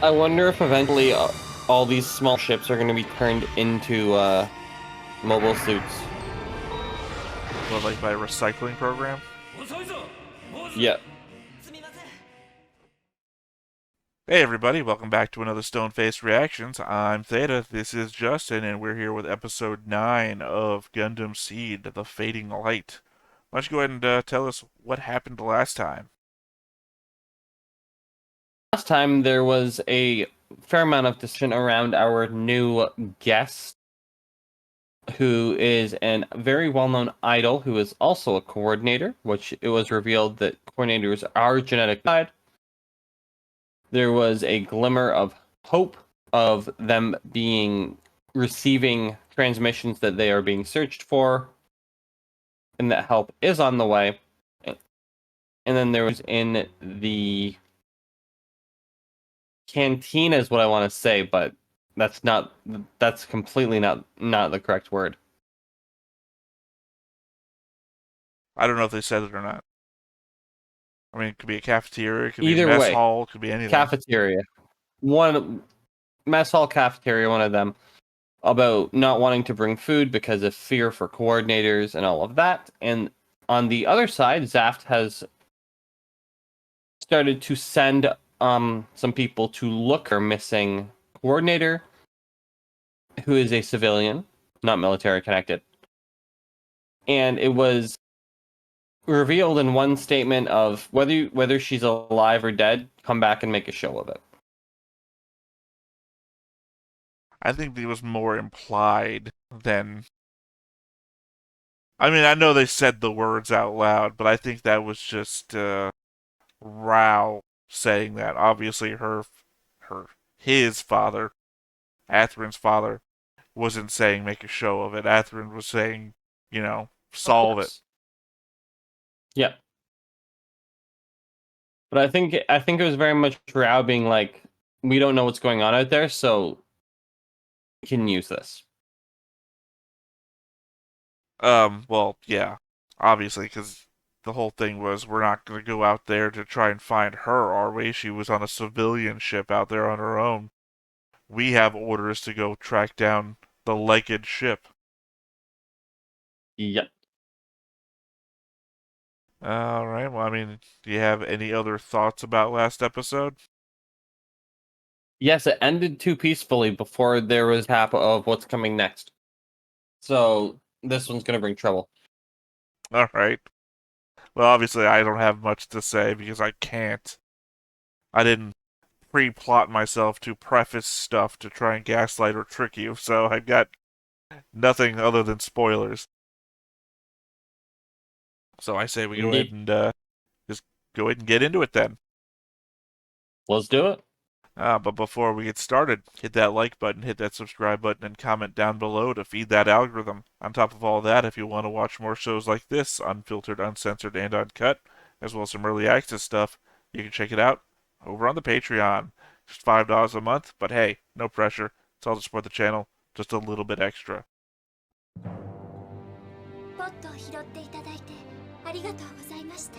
I wonder if eventually all these small ships are going to be turned into mobile suits. Well, like by a recycling program? Yep. Hey everybody, welcome back to another Stone-Faced Reactions. I'm Theta, this is Justin, and we're here with episode 9 of Gundam seed, The Fading Light. Why don't you go ahead and tell us what happened last time? Last time there was a fair amount of discussion around our new guest, who is a very well-known idol who is also a coordinator, which it was revealed that coordinators are genetic tied. There was a glimmer of hope of them receiving transmissions that they are being searched for, and that help is on the way. And then there was in the canteen is what I want to say, but that's completely not the correct word. I don't know if they said it or not. I mean, it could be a cafeteria, it could Either be a mess way, hall, it could be anything. cafeteria. One mess hall cafeteria, one of them, about not wanting to bring food because of fear for coordinators and all of that. And on the other side, Zaft has started to send some people to look for missing coordinator, who is a civilian, not military connected. And it was revealed in one statement of whether she's alive or dead, come back and make a show of it. I think it was more implied than... I mean, I know they said the words out loud, but I think that was just Rao saying that. Obviously, his father, Atherin's father, wasn't saying make a show of it. Atherin was saying, solve it. Yeah. But I think it was very much Rao being like, we don't know what's going on out there, so we can use this. Well, yeah, obviously, because the whole thing was we're not going to go out there to try and find her, are we? She was on a civilian ship out there on her own. We have orders to go track down the legged ship. Yep. Alright, well, I mean, do you have any other thoughts about last episode? Yes, it ended too peacefully before there was cap of what's coming next. So this one's going to bring trouble. Alright. Well, obviously, I don't have much to say because I can't. I didn't pre-plot myself to preface stuff to try and gaslight or trick you, so I've got nothing other than spoilers. So I say we go ahead and just go ahead and get into it then. Let's do it. But before we get started, hit that like button, hit that subscribe button, and comment down below to feed that algorithm. On top of all that, if you want to watch more shows like this, unfiltered, uncensored, and uncut, as well as some early access stuff, you can check it out over on the Patreon. Just $5 a month, but hey, no pressure. It's all to support the channel, just a little bit extra. ポットを拾っていただいてありがとうございました。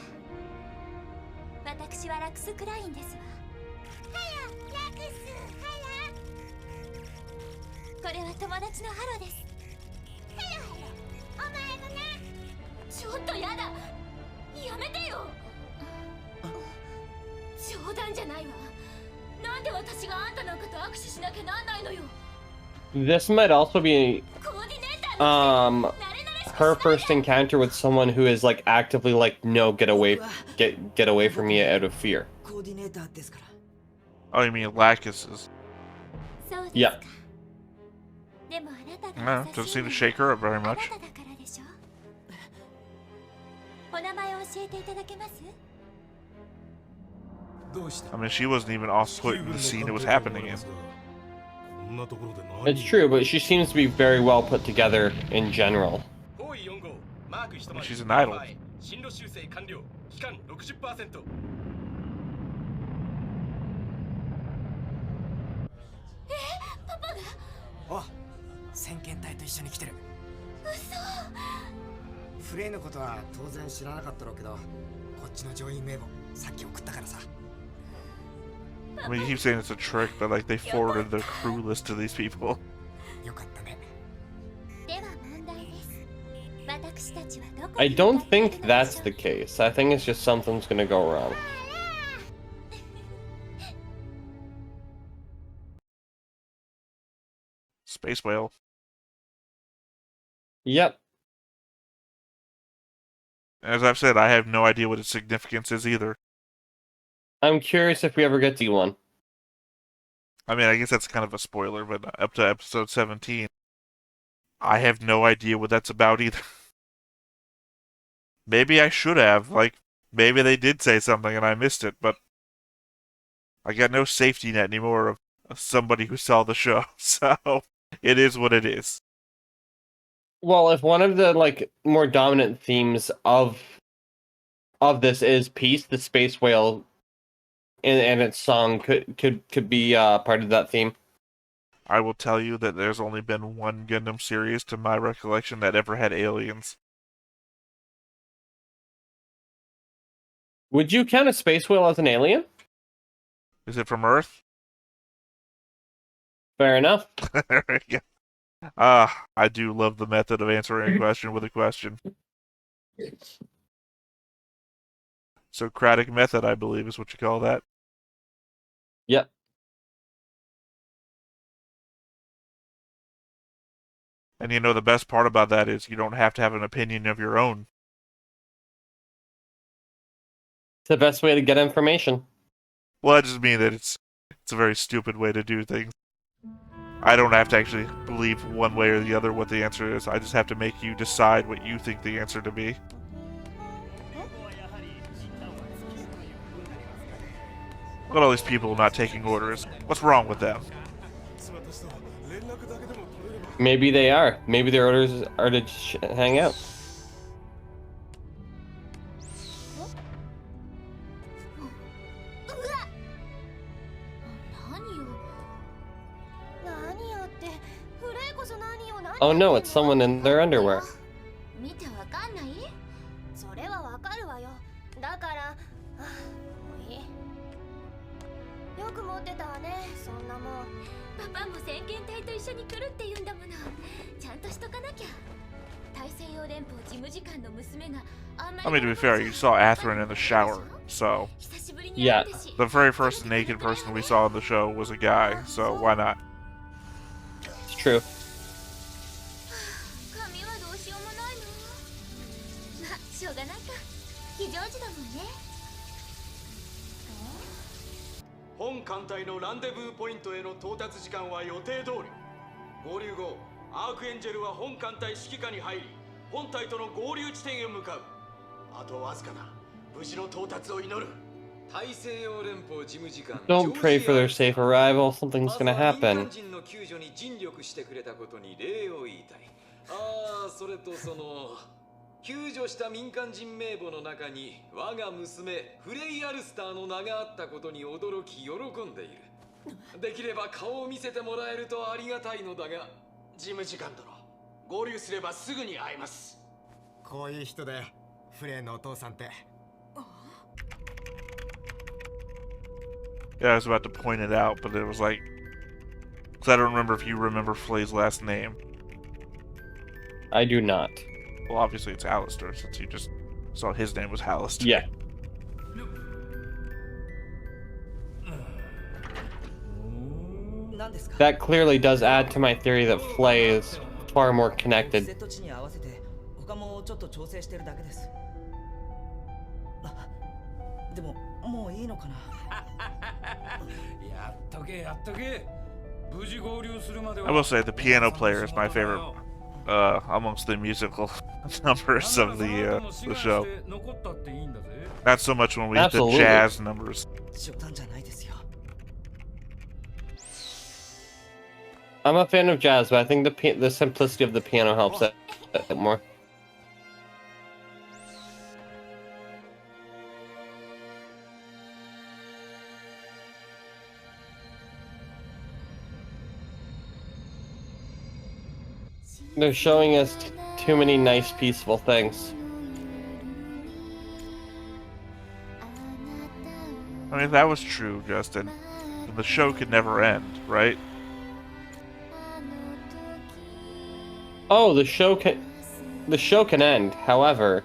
私はラクスクラインですわ。はや、ラクス、はや。これは友達のハロです。ハロハロ、お前もな。ちょっとやだ。やめてよ。冗談じゃないわ。なんで私があんたなんかと握手しなきゃなんないのよ。This might also be her first encounter with someone who is like actively like, no, get away from me out of fear. Oh, you mean Lacus's? Yeah. No, doesn't seem to shake her up very much. I mean, she wasn't even off-put in the scene it was happening in. It's true, but she seems to be very well put together in general. I mean, she's an idol. Oh, フレイのことは当然知らなかったろうけど、こっちの上位名簿さっき送ったからさ。I mean, you keep saying it's a trick, but like they forwarded their crew list to these people. よかったね。 では問題です。私たちはどこ I に don't 向かってい think るので that's しょ the う case. I think it's just something's gonna go wrong. Space whale. Yep. As I've said, I have no idea what its significance is either. I'm curious if we ever get to see one. I mean, I guess that's kind of a spoiler, but up to episode 17, I have no idea what that's about either. Maybe I should have. Like, maybe they did say something and I missed it, but I got no safety net anymore of somebody who saw the show, so it is what it is. Well, if one of the like more dominant themes of this is peace, the space whale and its song could be part of that theme. I will tell you that there's only been one Gundam series, to my recollection, that ever had aliens. Would you count a space whale as an alien? Is it from Earth? Fair enough. Yeah. I do love the method of answering a question with a question. Socratic method, I believe, is what you call that. Yep. And you know, the best part about that is you don't have to have an opinion of your own. It's the best way to get information. Well, I just mean that it's a very stupid way to do things. I don't have to actually believe one way or the other what the answer is. I just have to make you decide what you think the answer to be. Look at all these people not taking orders. What's wrong with them? Maybe they are. Maybe their orders are to hang out. 何よってフレイこそ何よ何 Oh no, it's someone in their underwear. 見てわかんないそれはわかるわよだからはあもういいよく持ってたわねそんなもんパパも先遣隊と一緒に来るって言うんだものちゃんとしとかなきゃ大西洋連邦事務次官の娘が I mean, to be fair, you saw Atherin in the shower, so... Yeah. The very first naked person we saw in the show was a guy, so why not? It's true. 髪はどうしようもないのまあしょうがないか非常時だもんね本艦隊のランデブーポイントへの到達時間は予定通り合流後アークエンジェルは本艦隊指揮下に入り本隊との合流地点へ向かうあとわずかだ無事の到達を祈る Don't pray for their safe arrival. Something's gonna happen. 救助した民間人名簿の中に我が娘フレイ・アルスターの名があったことに驚き喜んでいるできれば顔を見せてもらえるとありがたいのだが事務次官殿合流すればすぐに会えますこういう人だよフレイのお父さんって Yeah, I was about to point it out, but it was like... Because I don't remember if you remember Flay's last name. I do not. Well, obviously it's Alistair, since you just saw his name was Alistair. Yeah. That clearly does add to my theory that Flay is far more connected. でももういいのかなやっとけやっとけ無事合流するまでは I will say the piano player is my favorite amongst the musical numbers of the show. 残ったっていいんだぜ Not so much when we hit the Absolutely. jazz numbers. 冗談じゃないですよ I'm a fan of jazz, but I think the simplicity of the piano helps it more. They're showing us too many nice, peaceful things. I mean, if that was true, Justin, the show could never end, right? Oh, the show can end. However,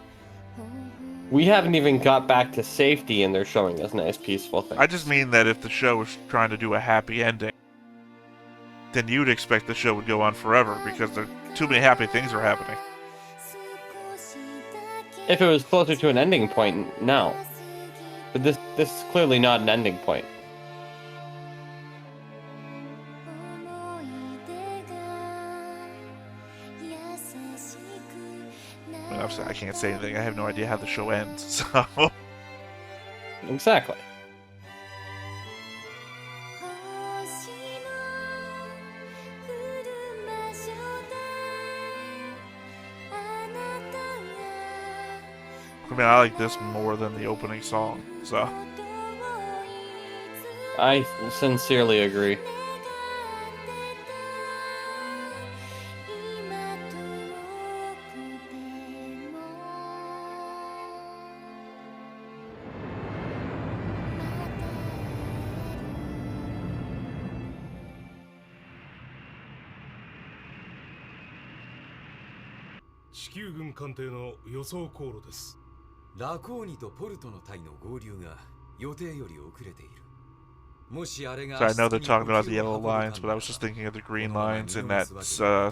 we haven't even got back to safety, and they're showing us nice, peaceful things. I just mean that if the show was trying to do a happy ending, then you'd expect the show would go on forever because there too many happy things are happening. If it was closer to an ending point, no. But this is clearly not an ending point. I mean, obviously, I can't say anything. I have no idea how the show ends, so... Exactly. I mean, I like this more than the opening song, so... I sincerely agree.ラコーニとポルトの隊の合流が予定より遅れている。もしあれが So I know they're talking about the yellow lines, but I was just thinking of the green lines in that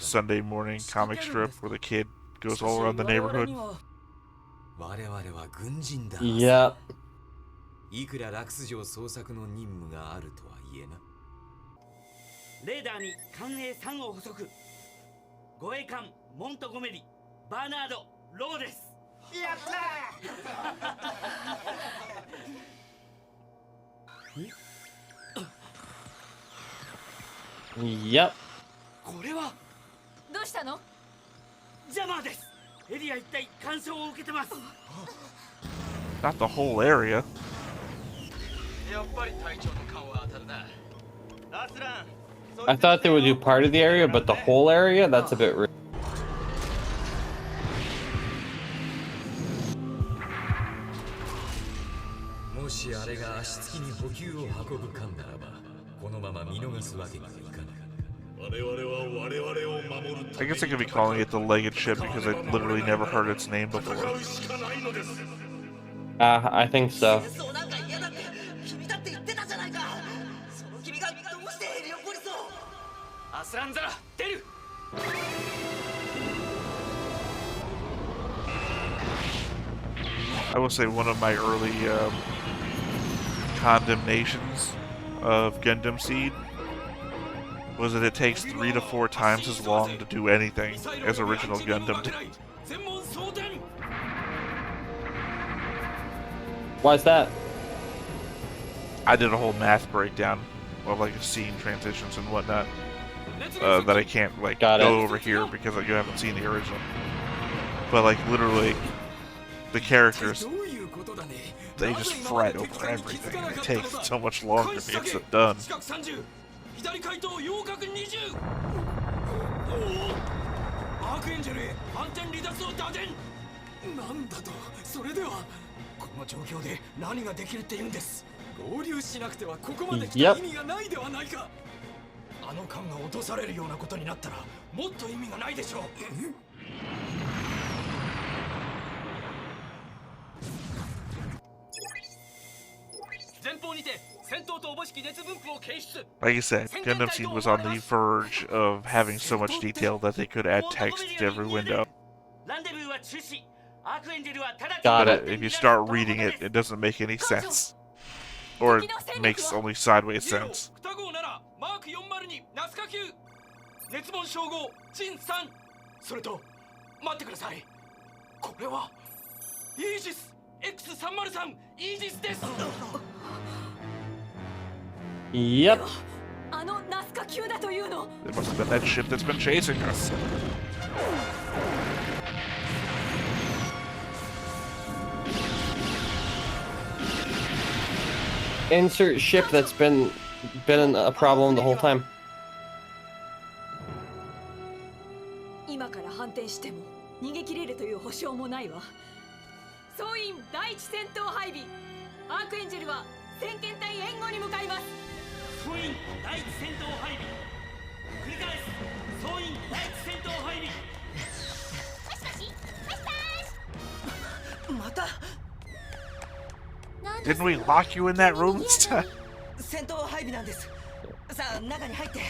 Sunday morning comic strip where the kid goes all around the neighborhood. 我々は軍人だ。Yep. いくらラクス城捜索の任務があるとは言えな。レーダーに艦影3を捕捉。護衛艦モントゴメリ、バーナード、ローです。やったーYep. これはどうしたの？ジャマーです。エリア一帯干渉を受けてます。 Not the whole area. やっぱり隊長の勘は当たるな。アスラン。 I thought they would do part of the area, but the whole area? That's a bit rude. もしあれが足つきに補給を運ぶ艦ならば、このまま見逃すわけにはいかない。 I guess I could be calling it the legged ship because I literally never heard its name before. I think so. I will say one of my early condemnations of Gundam Seed was that it takes 3 to 4 times as long to do anything as original Gundam did. Why's that? I did a whole math breakdown of like scene transitions and whatnot that I can't like go over here because you haven't seen the original. But like literally, the characters, they just fret over everything and it takes so much longer to get it done. 左回答洋角20。アークエンジェルへ反転離脱を打電。なんだと、それではこの状況で何ができるって言うんです。合流しなくてはここまで来た意味がないではないか。あの艦が落とされるようなことになったらもっと意味がないでしょう。前方にて Like you said, Gundam Seed was on the verge of having so much detail that they could add text to every window. Got But it. if you start reading it, it doesn't make any sense. Or it makes only sideways sense. それと待ってください。これはイージス X303 イージスです。 Yep. あのナスカ級だというの。 It must have been that ship that's been chasing us. Insert ship that's been a problem the whole time. 今から反転しても逃げ切れるという保証もないわ。総員第一戦闘配備。アークエンジェルは先遣隊援護に向かいます。総員第一戦闘配備。繰り返す。総員第一戦闘配備。また Didn't we lock you in that room? 戦闘配備なんです。さあ中に入って。こ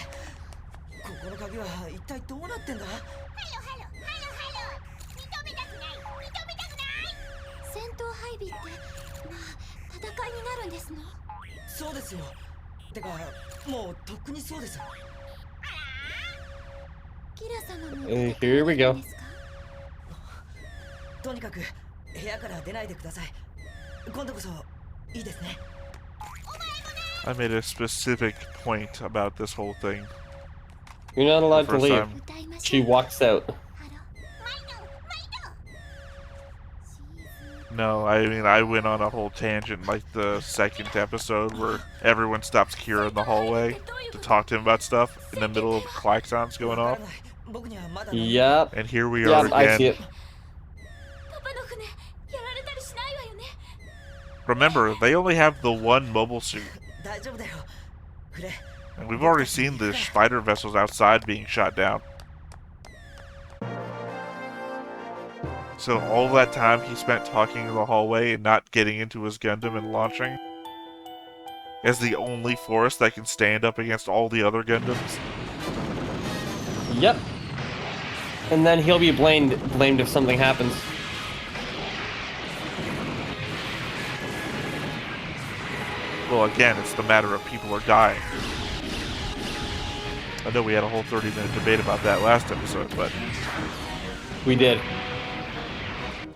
この鍵は一体どうなってんだ。戦闘配備ってまあ戦いになるんですの？そうですよ。てかもうとっくにそうです。キラ様も Here we go. とにかく部屋から出ないでください。今度こそいいですね。 I made a specific point about this whole thing. You're not allowed to First leave. time. She walks out. No, I mean, I went on a whole tangent like the second episode where everyone stops Kira in the hallway to talk to him about stuff in the middle of klaxons going off. Yep. And here we are Yep, I see again. it. Remember, they only have the one mobile suit. And we've already seen the spider vessels outside being shot down. So all that time he spent talking in the hallway and not getting into his Gundam and launching as the only force that can stand up against all the other Gundams. Yep. And then he'll be blamed if something happens. Well, again, it's the matter of people are dying. I know we had a whole 30-minute debate about that last episode, but We did.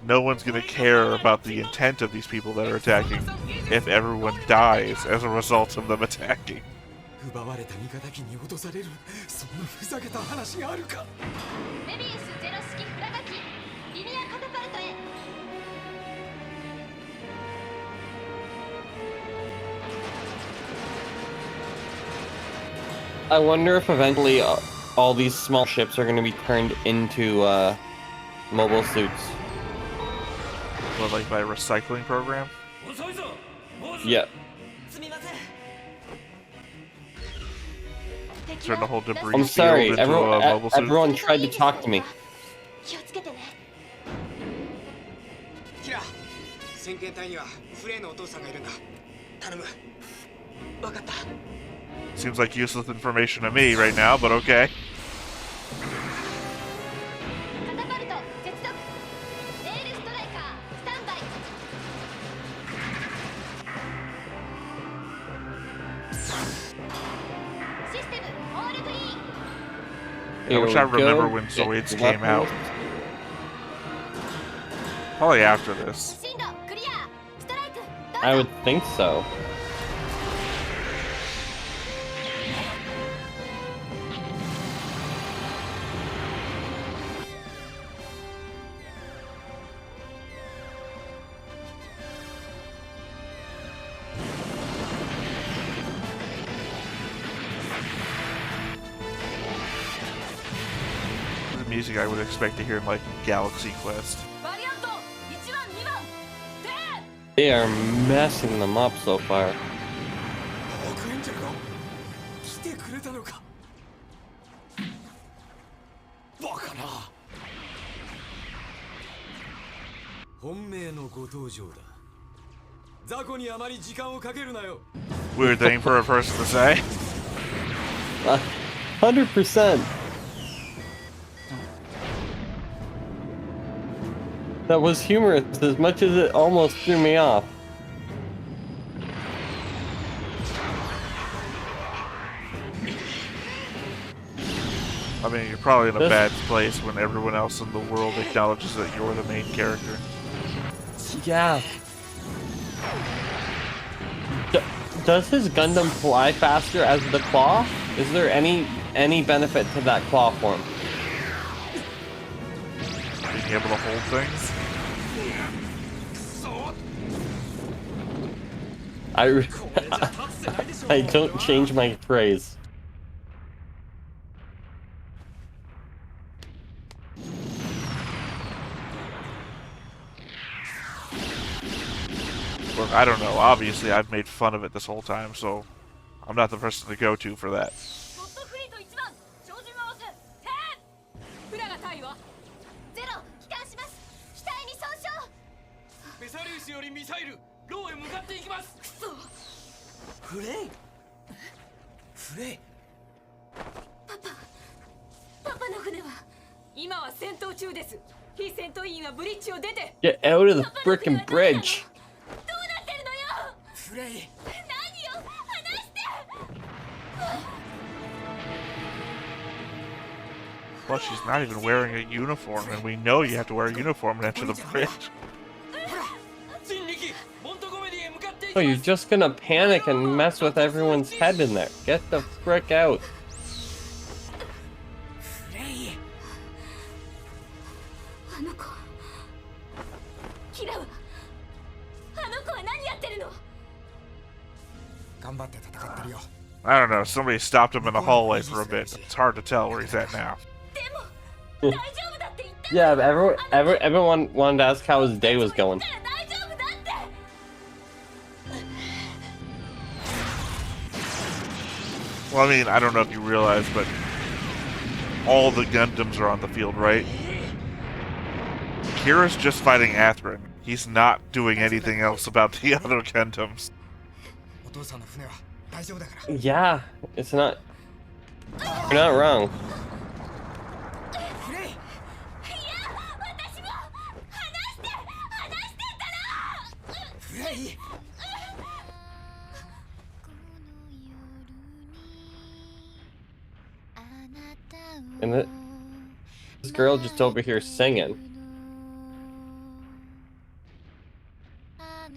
no one's gonna care about the intent of these people that are attacking if everyone dies as a result of them attacking. 奪われた味方機に落とされる、そんなふざけた話があるか。メビウスゼロ式フラガ機リニアカタパルトへ。 I wonder if eventually all these small ships are going to be turned into mobile suits. What, like by a recycling program? Yep. Turn the whole debris I'm sorry, field into a mobile suit? everyone tried to talk to me. 気をつけてね。キラ、先遣隊にはフレイのお父さんがいるんだ。頼む。わかった。 Seems like useless information to me right now, but okay. カタパルト接続。レールストライカースタンバイ。システムオールグリーン。 I wish I remember when Zoids came out. Probably after this. 進路クリア。ストライク。どうぞ。 I would think so. The music I would expect to hear in like Galaxy Quest. バリアント1番2番。で。 They are messing them up so far. アークエンジェルが来てくれたのか。バカな。本命のご登場だ。雑魚にあまり時間をかけるなよ。 Weird thing for a person to say. 100%. That was humorous as much as it almost threw me off. I mean, you're probably in a bad place when everyone else in the world acknowledges that you're the main character. Yeah. Does his Gundam fly faster as the claw? Is there any benefit to that claw form? Being able to hold things. I don't change my phrase. Look, I don't know. Obviously, I've made fun of it this whole time, so I'm not the person to go to for that. ポットフリート1番照準合わせフラが隊はゼロ帰還します。機体に損傷。ベサリウスよりミサイルローへ向かっていきます。くそ。フレイフレイパパの船は今は戦闘中です。非戦闘員はブリッジを出て。 Get out of the frickin' bridge. どうなってるのよ。フレイ何よ話して。 Well, she's not even wearing a uniform, and we know you have to wear a uniform and enter the bridge. 人力モントゴメリへ向かっていき Oh, ま you're す。 just gonna panic and mess with everyone's head in there. Get the frick out. フレイあの子キラはあの子は何やってるの。頑張って戦ってるよ。 I don't know, somebody stopped him in the hallway for a bit. It's hard to tell where he's at now. でも大丈夫だって言った。 Yeah, but everyone wanted to ask how his day was going. 大丈夫だって。 Well, I mean, I don't know if you realize, but all the Gundams are on the field, right? Kira's just fighting Atherin. He's not doing anything else about the other Gundams. お父さんの船は大丈夫だから。 Yeah, it's not. You're not wrong. フレイいや私も話してたら。フレイ And this girl just over here singing. I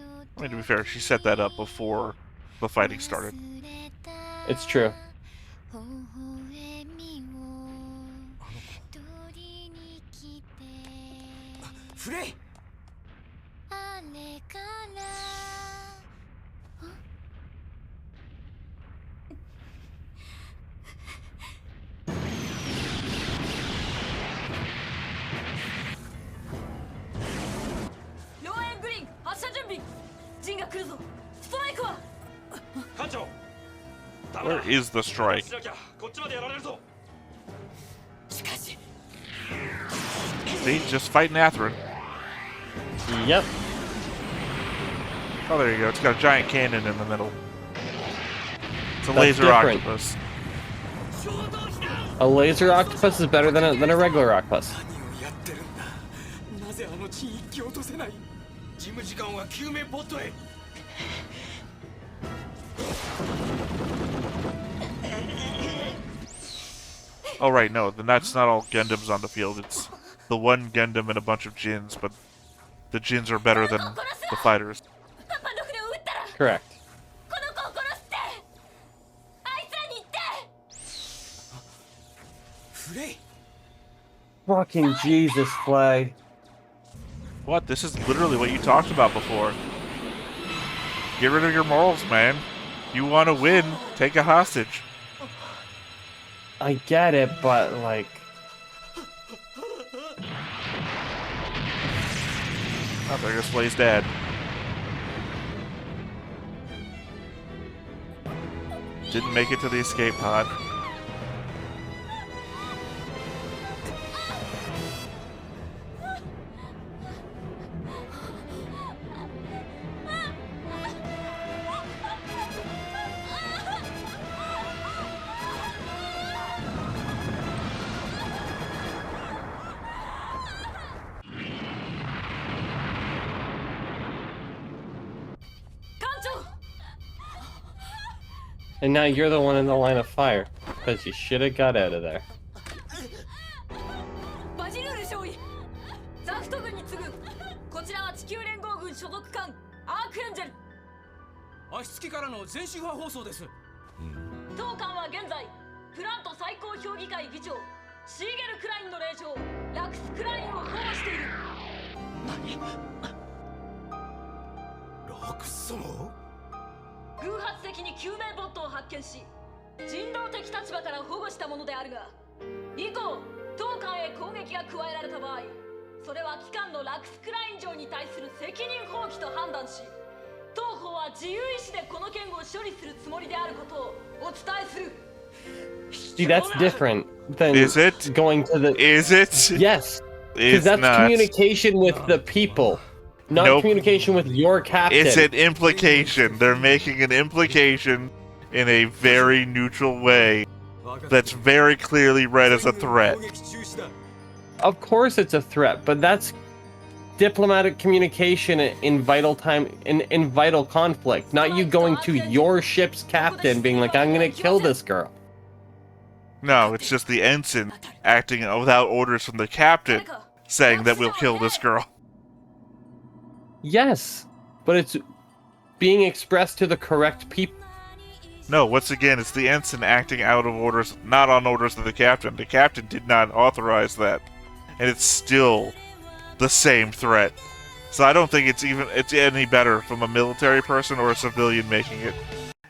mean, to be fair, she set that up before the fighting started. It's true. フレイローエングリーン発射準備。ジンが来るぞ。ストライクは。艦長。 Where is the strike? しなきゃこっちまでやられるぞ。しかし See, just fighting Atherin. Yep. Oh, there you go. It's got a giant cannon in the middle. It's a That's laser different. octopus. A laser octopus is better than a regular octopus. 何をやってるんだ。なぜあの地に引き落とせない。事務次官は救命ポットへ。 Oh, right, no. Then that's not all Gundams on the field. It's the one Gundam and a bunch of Jins, but the Jins are better than the fighters. パパの船を撃ったら。 Correct. この子を殺すって。あいつらに言って。フレイ Fucking Jesus, Flag. What? This is literally what you talked about before. Get rid of your morals, man. You want to win, take a hostage. I get it, but like. Oh, there goes Flay's dad. Didn't make it to the escape pod. And now you're the one in the line of fire. Because you should have got out of there. バジルール少尉。ザフト軍に次ぐ。こちらは地球連合軍所属艦アークエンジェル。足つきからの全周波放送です。当艦は現在プラント最高評議会議長シーゲル・クラインの令嬢ラクス・クラインを保護している。ラクス様？偶発的に救命ボットを発見し人道的立場から保護したものであるが、以降当艦へ攻撃が加えられた場合、それは機関のラクス・クライン嬢に対する責任放棄と判断し、当方は自由意志でこの件を処理するつもりもりであることをお伝えする。 See, that's different than Is it? going to the. Is it? Yes, because It's that's not. communication with the people, not Nope. communication with your captain. It's an implication. They're making an implication in a very neutral way that's very clearly read as a threat. Of course, it's a threat, but that's diplomatic communication in vital time, in vital conflict. Not you going to your ship's captain being like, "I'm gonna kill this girl." No, it's just the ensign acting without orders from the captain, saying that we'll kill this girl. Yes, but it's being expressed to the correct people. No, once again, it's the ensign acting out of orders, not on orders of the captain. The captain did not authorize that, and it's still the same threat. So I don't think it's any better from a military person or a civilian making it.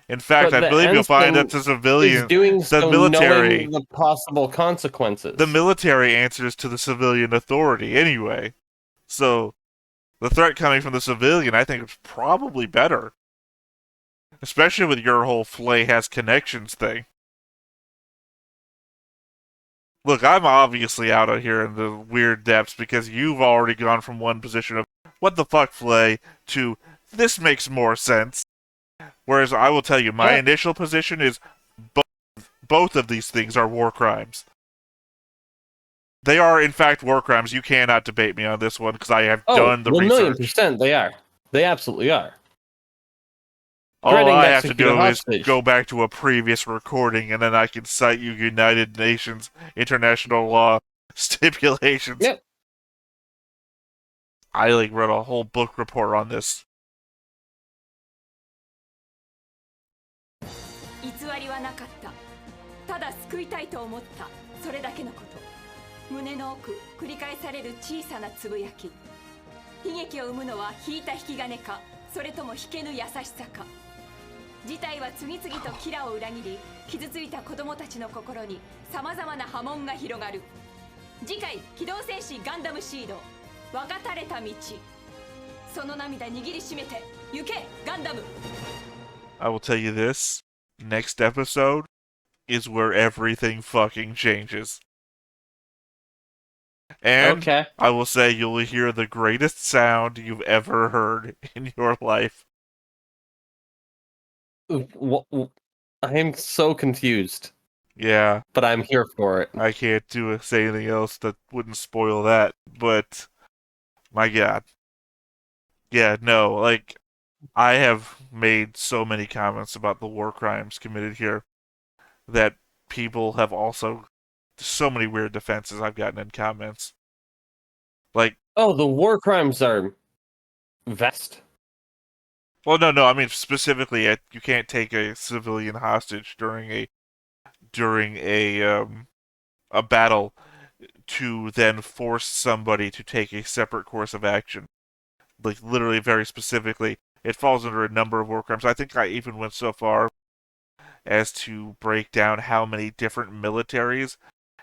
In fact, But I the believe you'll find that ensign the civilian, is doing the so military, knowing the possible consequences. the military answers to the civilian authority anyway. So the threat coming from the civilian, I think, is probably better. Especially with your whole Flay has connections thing. Look, I'm obviously out of here in the weird depths because you've already gone from one position of, what the fuck, Flay, to, this makes more sense. Whereas I will tell you, my initial position is, both of these things are war crimes. They are, in fact, war crimes. You cannot debate me on this one because I have done the research. 1,000,000% they are. They absolutely are. All I have to execute a do is hostage. go back to a previous recording, and then I can cite you United Nations international law stipulations. Yep. I wrote a whole book report on this. 偽りはなかった。ただ救いたいと思った。それだけのこと。胸の奥、繰り返される小さなつぶやき。悲劇を生むのは引いた引き金か、それとも引けぬ優しさか。事態は次々とキラを裏切り、傷ついた子供たちの心に様々な波紋が広がる。次回、機動戦士ガンダムシード、分かたれた道。その涙握りしめて、行け、ガンダム。 I will tell you this. Next episode is where everything fucking changes. And Okay. I will say you'll hear the greatest sound you've ever heard in your life. I am so confused. Yeah. But I'm here for it. I can't say anything else that wouldn't spoil that, but my god. Yeah, no, I have made so many comments about the war crimes committed here that people have also so many weird defenses I've gotten in comments. Oh, the war crimes are vest. Well, no, I mean specifically, you can't take a civilian hostage during a battle to then force somebody to take a separate course of action. Literally, very specifically, it falls under a number of war crimes. I think I even went so far as to break down how many different militaries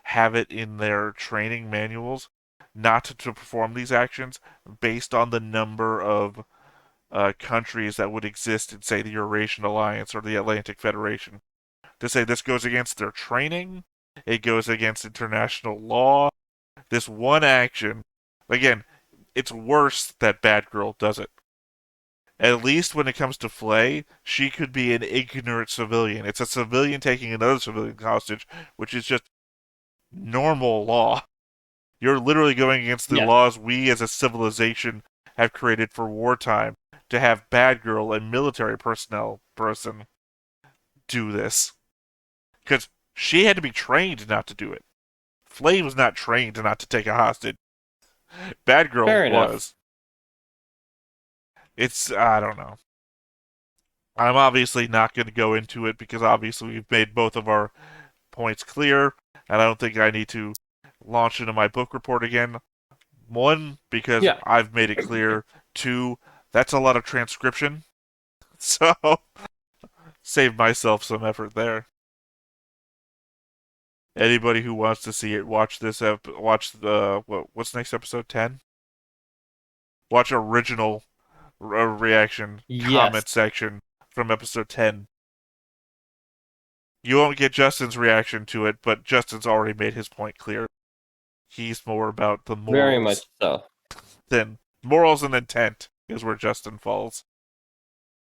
have it in their training manuals not to perform these actions based on the number of countries that would exist in, say, the Eurasian Alliance or the Atlantic Federation. To say this goes against their training, it goes against international law. This one action, again, it's worse that Bad Girl does it. At least when it comes to Flay, she could be an ignorant civilian. It's a civilian taking another civilian hostage, which is just normal law. You're literally going against the laws we as a civilization have created for wartime to have Bad Girl, a military person, do this. Because she had to be trained not to do it. Flay was not trained not to take a hostage. Bad Girl Fair was. enough. I don't know. I'm obviously not going to go into it because obviously we've made both of our points clear, and I don't think I need to launch into my book report again. One, because I've made it clear. Two, that's a lot of transcription. So, save myself some effort there. Anybody who wants to see it, watch this. Watch the what's next episode 10? Watch original reaction comment section from episode 10. You won't get Justin's reaction to it, but Justin's already made his point clear. He's more about the morals. Very much so. Then morals and intent is where Justin falls.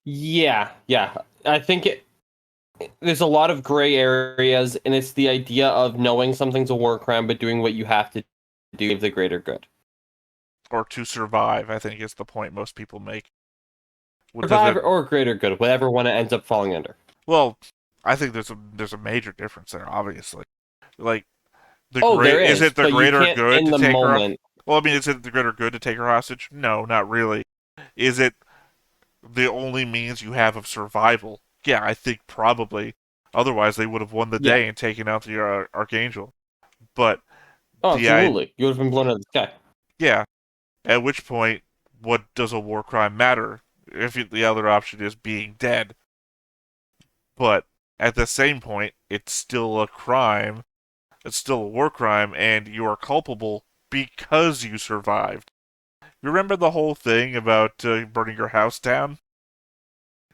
Yeah. I think there's a lot of gray areas, and it's the idea of knowing something's a war crime, but doing what you have to do for the greater good. Or to survive, I think is the point most people make. Survive or greater good, whatever one it ends up falling under. Well, I think there's a major difference there, obviously. Like, there is it the greater good to take her? Well, I mean, is it the greater good to take her hostage? No, not really. Is it the only means you have of survival? Yeah, I think probably. Otherwise, they would have won the day and taken out the Archangel. But absolutely, you would have been blown out of the sky. Yeah. At which point, what does a war crime matter? If the other option is being dead. But at the same point, it's still a crime. It's still a war crime, and you are culpable because you survived. You remember the whole thing about burning your house down?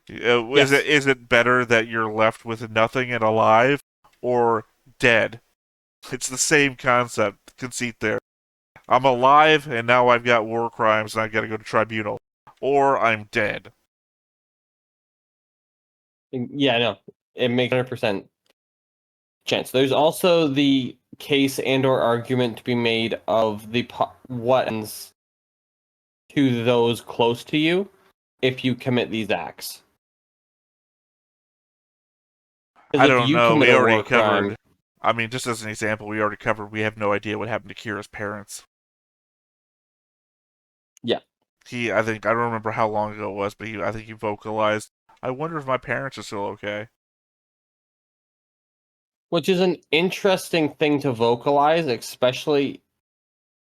Yes. Is it better that you're left with nothing and alive, or dead? It's the same conceit there. I'm alive, and now I've got war crimes, and I've got to go to tribunal. Or I'm dead. Yeah, no. It makes 100% chance. There's also the case and/or argument to be made of what happens to those close to you if you commit these acts. I don't know. We already covered. Crime, I mean, just as an example, we already covered. We have no idea what happened to Kira's parents. Yeah. I don't remember how long ago it was, but I think he vocalized, I wonder if my parents are still okay. Which is an interesting thing to vocalize, especially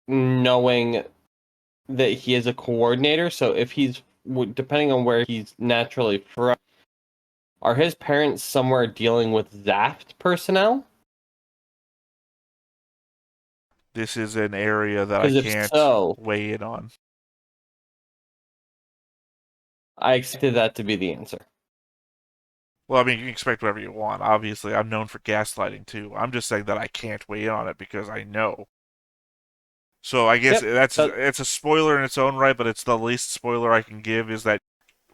knowing that he is a coordinator. So if he's, depending on where he's naturally from, are his parents somewhere dealing with zaft personnel? This is an area that I can't weigh in on. I expected that to be the answer. Well, I mean, you can expect whatever you want. Obviously, I'm known for gaslighting, too. I'm just saying that I can't weigh in on it because I know. So I guess it's a spoiler in its own right, but it's the least spoiler I can give is that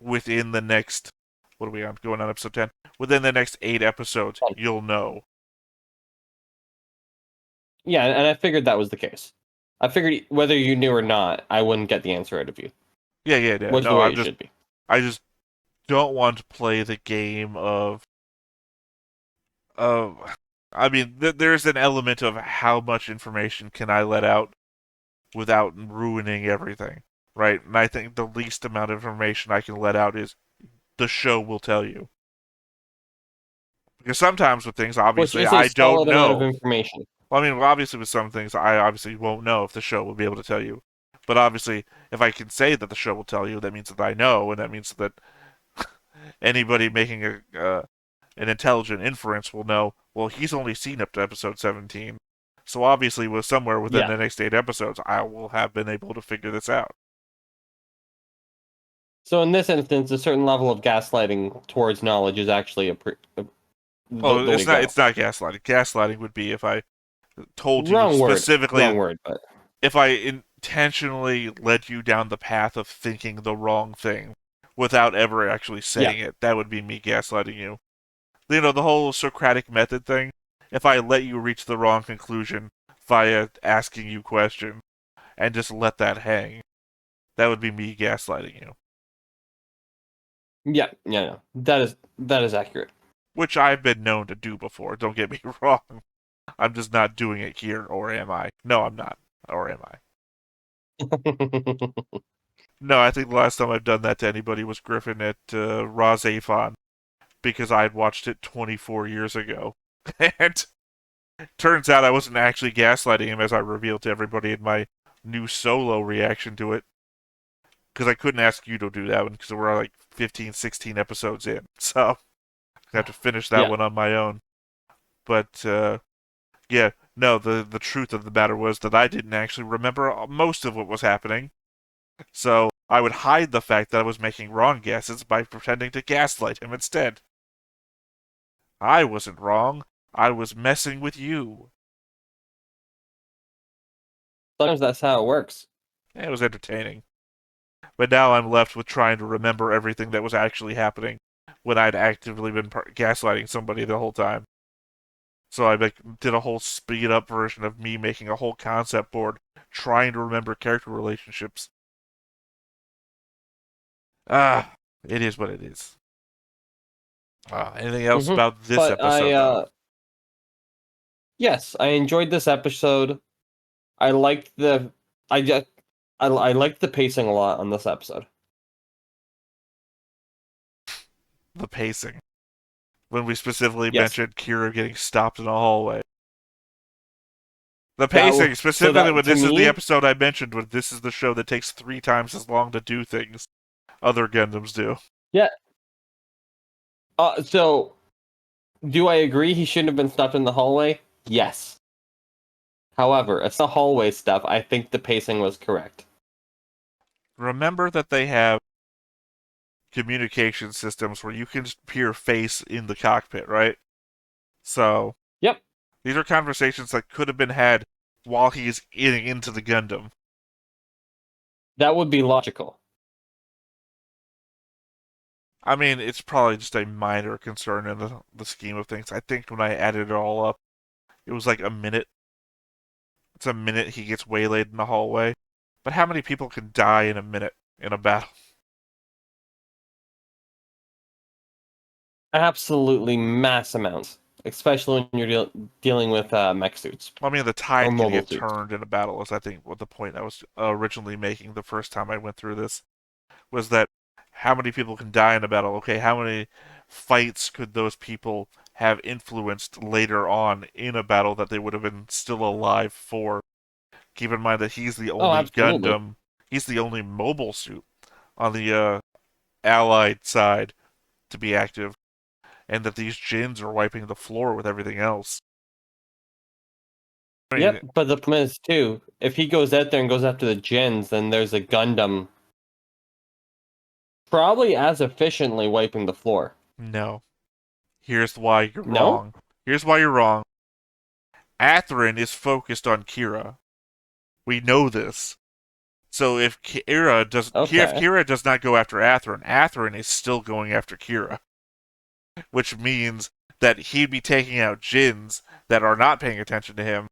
within the next... What are we on? Going on episode 10? Within the next 8 episodes, you'll know. Yeah, and I figured that was the case. I figured whether you knew or not, I wouldn't get the answer out of you. Yeah. Which the way it should be. I just don't want to play the game of... I mean, there's an element of how much information can I let out without ruining everything, right? And I think the least amount of information I can let out is the show will tell you. Because sometimes with things, obviously, I don't know. Amount of information. Well, I mean, obviously with some things, I obviously won't know if the show will be able to tell you. But obviously, if I can say that the show will tell you, that means that I know, and that means that anybody making an intelligent inference will know, well, he's only seen up to episode 17. So obviously, somewhere within the next 8 episodes, I will have been able to figure this out. So in this instance, a certain level of gaslighting towards knowledge is actually it's not gaslighting. Gaslighting would be if I told you specifically... Wrong word, but... If I intentionally led you down the path of thinking the wrong thing without ever actually saying it, that would be me gaslighting you. You know, the whole Socratic method thing, if I let you reach the wrong conclusion via asking you questions and just let that hang, that would be me gaslighting you. Yeah, that is accurate. Which I've been known to do before, don't get me wrong. I'm just not doing it here, or am I? No, I'm not. Or am I? No, I think the last time I've done that to anybody was Griffin at Raw Zaphon, because I had watched it 24 years ago. And turns out I wasn't actually gaslighting him, as I revealed to everybody in my new solo reaction to it. Because I couldn't ask you to do that one, because we're like 15, 16 episodes in. So I have to finish that one on my own. But, no, the truth of the matter was that I didn't actually remember most of what was happening. So I would hide the fact that I was making wrong guesses by pretending to gaslight him instead. I wasn't wrong. I was messing with you. Sometimes that's how it works. It was entertaining. But now I'm left with trying to remember everything that was actually happening when I'd actively been gaslighting somebody the whole time. So I did a whole speed up version of me making a whole concept board trying to remember character relationships. It is what it is. Anything else about this episode? Though? Yes, I enjoyed this episode. I liked the I liked the pacing a lot on this episode. The pacing. When we specifically mentioned Kira getting stopped in a hallway. The pacing, specifically when this is the episode I mentioned, when this is the show that takes 3 times as long to do things other Gundams do. Yeah. So, do I agree he shouldn't have been stopped in the hallway? Yes. However, it's the hallway stuff. I think the pacing was correct. Remember that they have communication systems where you can just peer face in the cockpit, right? So, yep. These are conversations that could have been had while he's getting into the Gundam. That would be logical. I mean, it's probably just a minor concern in the scheme of things. I think when I added it all up, it was like a minute. It's a minute he gets waylaid in the hallway. But how many people can die in a minute in a battle? Absolutely mass amounts. Especially when you're dealing with mech suits. I mean, the tide can get turned in a battle is, I think, what the point I was originally making the first time I went through this. Was that how many people can die in a battle? Okay, how many fights could those people have influenced later on in a battle that they would have been still alive for? Keep in mind that he's the only Gundam, he's the only mobile suit on the Allied side to be active, and that these Jins are wiping the floor with everything else. I mean, yep, but the problem is, too, if he goes out there and goes after the Jins, then there's a Gundam probably as efficiently wiping the floor. No. Here's why you're wrong. Here's why you're wrong. Athrun is focused on Kira. We know this. So if Kira does not go after Athrun, Athrun is still going after Kira. Which means that he'd be taking out Jins that are not paying attention to him,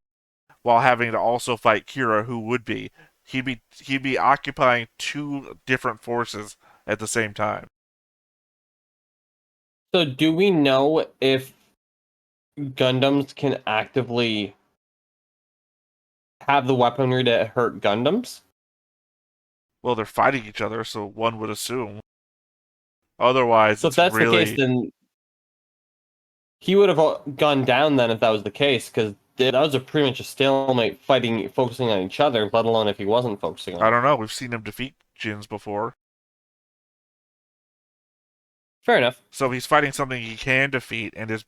while having to also fight Kira, who would be. He'd be occupying 2 different forces at the same time. So do we know if Gundams can actively have the weaponry to hurt Gundams? Well, they're fighting each other, so one would assume. Otherwise, so if that's the case, then he would have gone down then if that was the case, because that was a pretty much a stalemate focusing on each other, let alone if he wasn't focusing on I don't know, we've seen him defeat Jins before. Fair enough. So he's fighting something he can defeat and is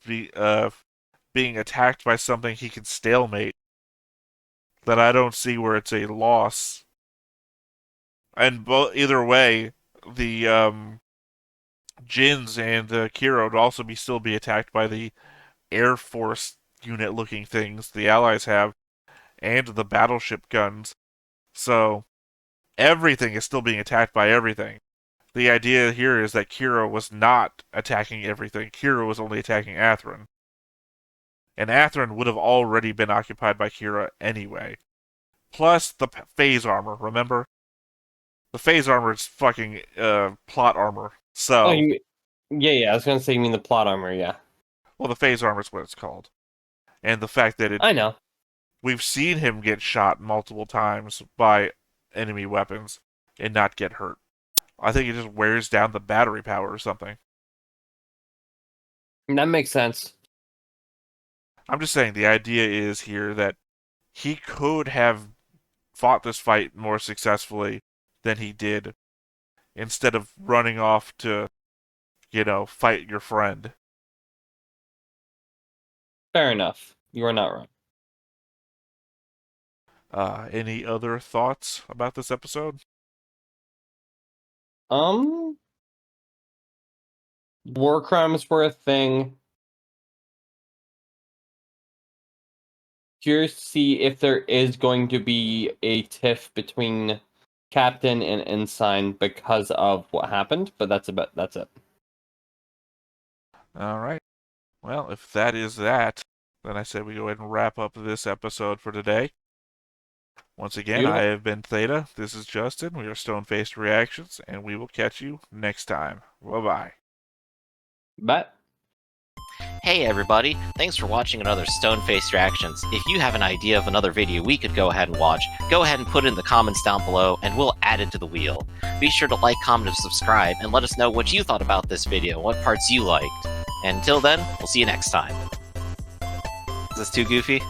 being attacked by something he can stalemate. That I don't see where it's a loss. And either way, the Jins and Kira would also still be attacked by the Air Force unit-looking things the Allies have, and the battleship guns. So everything is still being attacked by everything. The idea here is that Kira was not attacking everything. Kira was only attacking Athrun. And Athrun would have already been occupied by Kira anyway. Plus the phase armor, remember? The phase armor is fucking plot armor. So. Yeah, I was gonna say you mean the plot armor, yeah. Well, the phase armor is what it's called. And the fact that I know. We've seen him get shot multiple times by enemy weapons and not get hurt. I think it just wears down the battery power or something. That makes sense. I'm just saying the idea is here that he could have fought this fight more successfully than he did, instead of running off to, fight your friend. Fair enough. You are not wrong. Any other thoughts about this episode? War crimes were a thing. curious to see if there is going to be a tiff between Captain and Ensign because of what happened, but that's it. All right. Well, if that is that, then I say we go ahead and wrap up this episode for today. Once again, Beautiful. I have been Theta. This is Justin. We are Stone-Faced Reactions, and we will catch you next time. Bye-bye. Bye. Hey everybody, thanks for watching another Stone-Faced Reactions. If you have an idea of another video we could go ahead and watch, go ahead and put it in the comments down below and we'll add it to the wheel. Be sure to like, comment, and subscribe, and let us know what you thought about this video and what parts you liked. And until then, we'll see you next time. Is this too goofy?